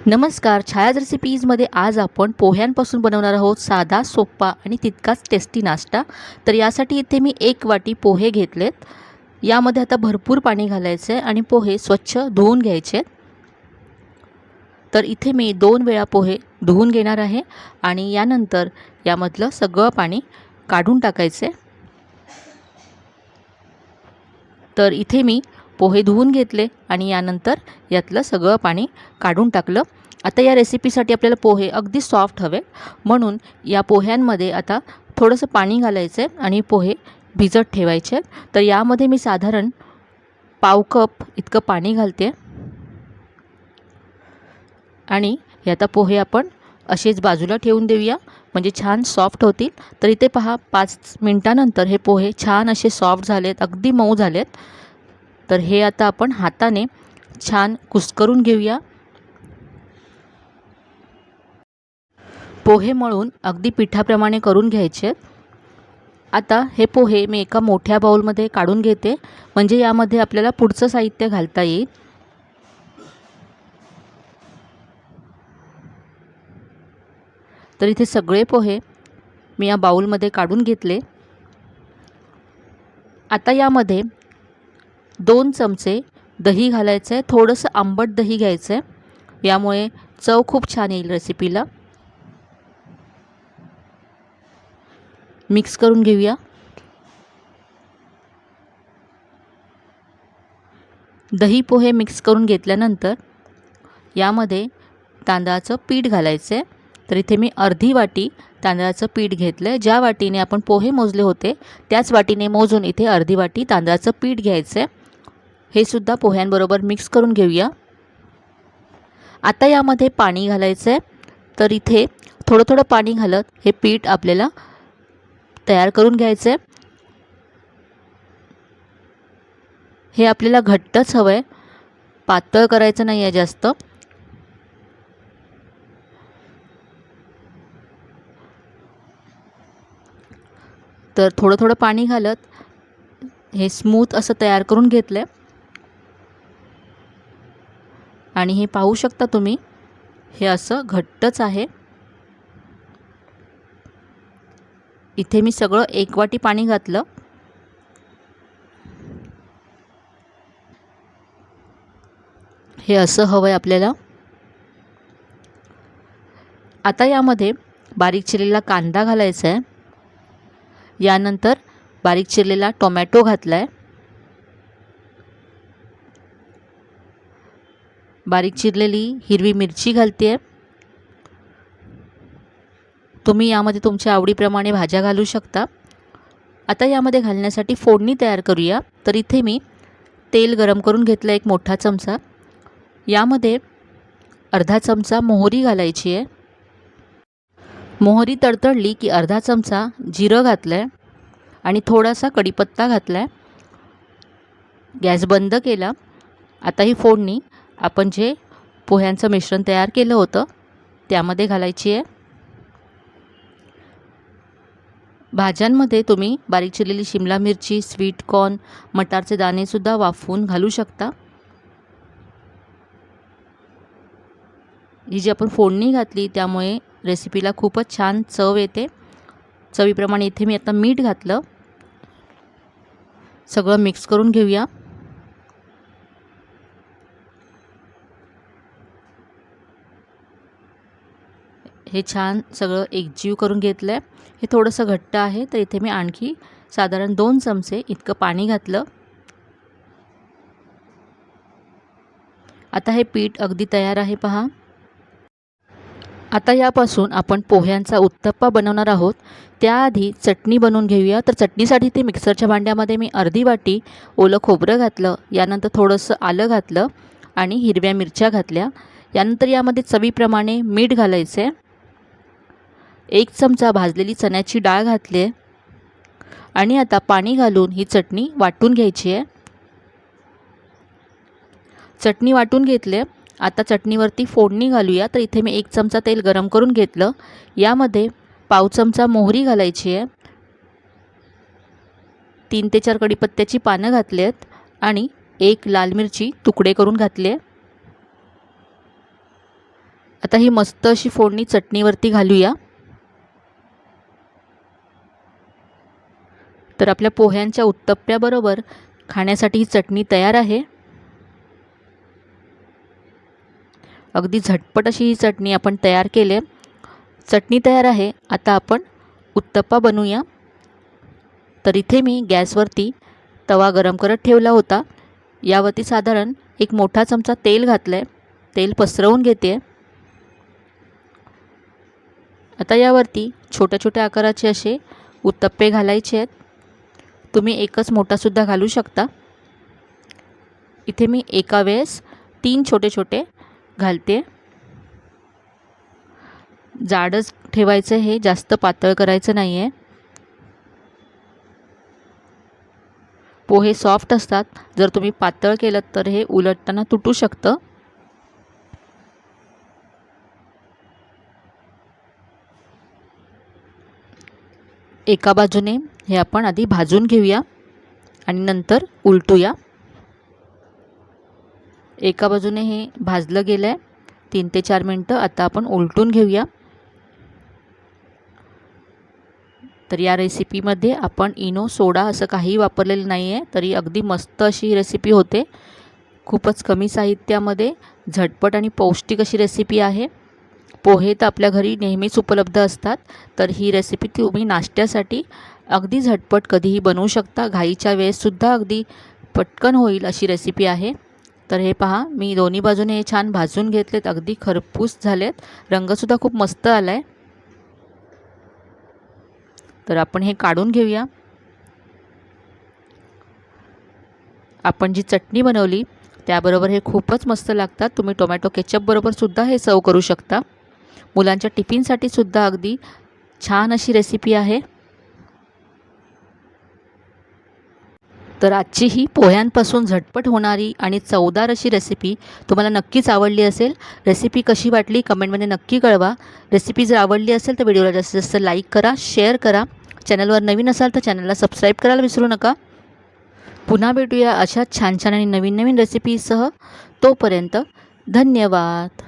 नमस्कार, छायाज रेसिपीजमध्ये आज आपण पोह्यांपासून बनवणार आहोत साधा, सोपा आणि तितकाच टेस्टी नाश्ता। तर यासाठी इथे मी 1 वाटी पोहे घेतलेत। यामध्ये आता भरपूर पाणी घालायचे आहे आणि पोहे स्वच्छ धुवून घ्यायचे। तर इथे मी 2 वेळा पोहे धुवून घेणार आहे आणि यानंतर यामधलं सगळं पाणी काढून टाकायचे। तर इथे मी पोहे धुवून घेतले आणि यानंतर यातलं सगळं पाणी काढून टाकलं। आता या रेसिपीसाठी आपल्याला पोहे अगदी सॉफ्ट हवे, म्हणून या पोह्यांमध्ये आता थोडंसं पाणी घालायचं आहे आणि पोहे भिजत ठेवायचे। तर यामध्ये मी साधारण पाव कप इतकं पाणी घालते आणि हे आता पोहे आपण असेच बाजूला ठेवून देऊया, म्हणजे छान सॉफ्ट होतील। तर इथे पहा 5 मिनिटांनंतर हे पोहे छान असे सॉफ्ट झालेत, अगदी मऊ झालेत। तर हे आता आपण हाताने छान कुस्करून घेऊया। पोहे मळून अगदी पिठाप्रमाणे करून घ्यायचे। आता हे पोहे मी एका मोठ्या बाउलमध्ये काढून घेते, म्हणजे यामध्ये आपल्याला पुढचं साहित्य घालता येईल। तर इथे सगळे पोहे मी या बाउलमध्ये काढून घेतले। आता यामध्ये 2 चमचे दही घालायचं आहे। थोडंसं आंबट दही घ्यायचं आहे, यामुळे चव खूप छान येईल रेसिपीला। मिक्स करून घेऊया। दही पोहे मिक्स करून घेतल्यानंतर यामध्ये तांदळाचं पीठ घालायचं आहे। तर इथे मी अर्धी वाटी तांदळाचं पीठ घेतलं आहे। ज्या वाटीने आपण पोहे मोजले होते त्याच वाटीने मोजून इथे अर्धी वाटी तांदळाचं पीठ घ्यायचं आहे। हे सुद्धा पोह्यांबरोबर मिक्स करून घेऊया। आता यामध्ये पाणी घालायचं आहे। तर इथे थोडं थोडं पाणी घालत हे पीठ आपल्याला तयार करून घ्यायचं आहे। हे आपल्याला घट्टच हवं आहे, पातळ करायचं नाही आहे जास्त। तर थोडं थोडं पाणी घालत हे स्मूथ असं तयार करून घेतलं आहे आणि हे पाहू शकता तुम्ही, हे असं घट्टच आहे। इथे मी सगळं 1 वाटी पाणी घातलं। हे असं हवं आहे आपल्याला। आता यामध्ये बारीक चिरलेला कांदा घालायचा आहे। यानंतर बारीक चिरलेला टोमॅटो घातला आहे। बारीक चिरलेली हिरवी मिरची घालते आहे। तुम्ही यामध्ये तुमच्या आवडीप्रमाणे भाज्या घालू शकता। आता यामध्ये घालण्यासाठी फोडणी तयार करूया। तर इथे मी तेल गरम करून घेतलं 1 मोठा चमचा। यामध्ये अर्धा चमचा मोहरी घालायची आहे। मोहरी तडतडली की अर्धा चमचा जिरं घातलं आहे आणि थोडासा कढीपत्ता घातला आहे। गॅस बंद केला। आता ही फोडणी आपण जे पोह्यांचं मिश्रण तयार केलं होतं त्यामध्ये घालायची आहे। भाज्यांमध्ये तुम्ही बारीक चिरलेली शिमला मिरची, स्वीट कॉर्न, मटारचे दाणेसुद्धा वाफवून घालू शकता। ही जी आपण फोडणी घातली त्यामुळे रेसिपीला खूपच छान चव येते। चवीप्रमाणे इथे मी आता मीठ घातलं। सगळं मिक्स करून घेऊया। हे छान सगळं एकजीव करून घेतलं आहे। हे थोडंसं घट्ट आहे, तर इथे मी आणखी साधारण 2 चमचे इतकं पाणी घातलं। आता हे पीठ अगदी तयार आहे पहा। आता यापासून आपण पोह्यांचा उत्तप्पा बनवणार आहोत। त्याआधी चटणी बनवून घेऊया। तर चटणीसाठी ते मिक्सरच्या भांड्यामध्ये मी अर्धी वाटी ओलं खोबरं घातलं, यानंतर थोडंसं आलं घातलं आणि हिरव्या मिरच्या घातल्या। यानंतर यामध्ये चवीप्रमाणे मीठ घालायचं आहे। 1 चमचा भाजलेली चण्याची डाळ घातली आहे आणि आता पाणी घालून ही चटणी वाटून घ्यायची आहे। चटणी वाटून घेतले। आता चटणीवरती फोडणी घालूया। तर इथे मी 1 चमचा तेल गरम करून घेतलं। यामध्ये पाव चमचा मोहरी घालायची आहे। 3 ते 4 कढीपत्त्याची पानं घातली आहेत आणि 1 लाल मिरची तुकडे करून घातले। आता ही मस्त अशी फोडणी चटणीवरती घालूया। तर आपल्या पोह्यांच्या उत्तप्प्याबरोबर खाण्यासाठी ही चटणी तयार आहे। अगदी झटपट अशी ही चटणी आपण तयार केली। चटणी तयार आहे। आता आपण उत्तप्पा बनवूया। तर इथे मी गॅसवरती तवा गरम करत ठेवला होता। यावरती साधारण एक मोठा चमचा तेल घातलं आहे। तेल पसरवून घेते। आता यावरती छोट्या छोट्या आकाराचे असे उत्तप्पे घालायचे आहेत। तुम्ही एकच मोठासुद्धा घालू शकता। इथे मी एका वेळेस 3 छोटे छोटे घालते। जाडच ठेवायचं, हे जास्त पातळ करायचं नाही आहे। पोहे सॉफ्ट असतात, जर तुम्ही पातळ केलं तर हे उलटताना तुटू शकतं। एका बाजूने हे आपण आधी भाजून घेऊया आणि नंतर उलटूया। एका बाजूने हे भाजलं गेलं आहे 3 ते 4 मिनटं। आता आपण उलटून घेऊया। तर या रेसिपीमध्ये आपण इनो, सोडा असं काही वापरलेलं नाही आहे, तरी अगदी मस्त अशी रेसिपी होते। खूपच कमी साहित्यामध्ये झटपट आणि पौष्टिक अशी रेसिपी आहे। पोहे तर आपल्या घरी नेहमीच उपलब्ध असतात, तर ही रेसिपी तुम्ही नाश्त्यासाठी अगदी झटपट कधीही बनवू शकता। घाईच्या वेळेससुद्धा अगदी पटकन होईल अशी रेसिपी आहे। तर हे पहा, मी दोन्ही बाजूने हे छान भाजून घेतलेत, अगदी खरपूस झालेत, रंगसुद्धा खूप मस्त आला आहे। तर आपण हे काढून घेऊया। आपण जी चटणी बनवली त्याबरोबर हे खूपच मस्त लागतात। तुम्ही टोमॅटो केचप बरोबर सुद्धा हे सर्व करू शकता। मुलांच्या टिफिनसाठी सुद्धा अगदी छान अशी रेसिपी आहे। तर आजची ही पोह्यांपासून झटपट होणारी आणि चवदार अशी रेसिपी तुम्हाला नक्कीच आवडली असेल। रेसिपी कशी वाटली कमेंटमध्ये नक्की कळवा। रेसिपी जर आवडली असेल तर व्हिडिओला जास्तीत जास्त लाईक करा, शेअर करा। चॅनलवर नवीन असाल तर चॅनलला सबस्क्राईब करायला विसरू नका। पुन्हा भेटूया अशा छान छान आणि नवीन नवीन रेसिपीसह। तोपर्यंत धन्यवाद।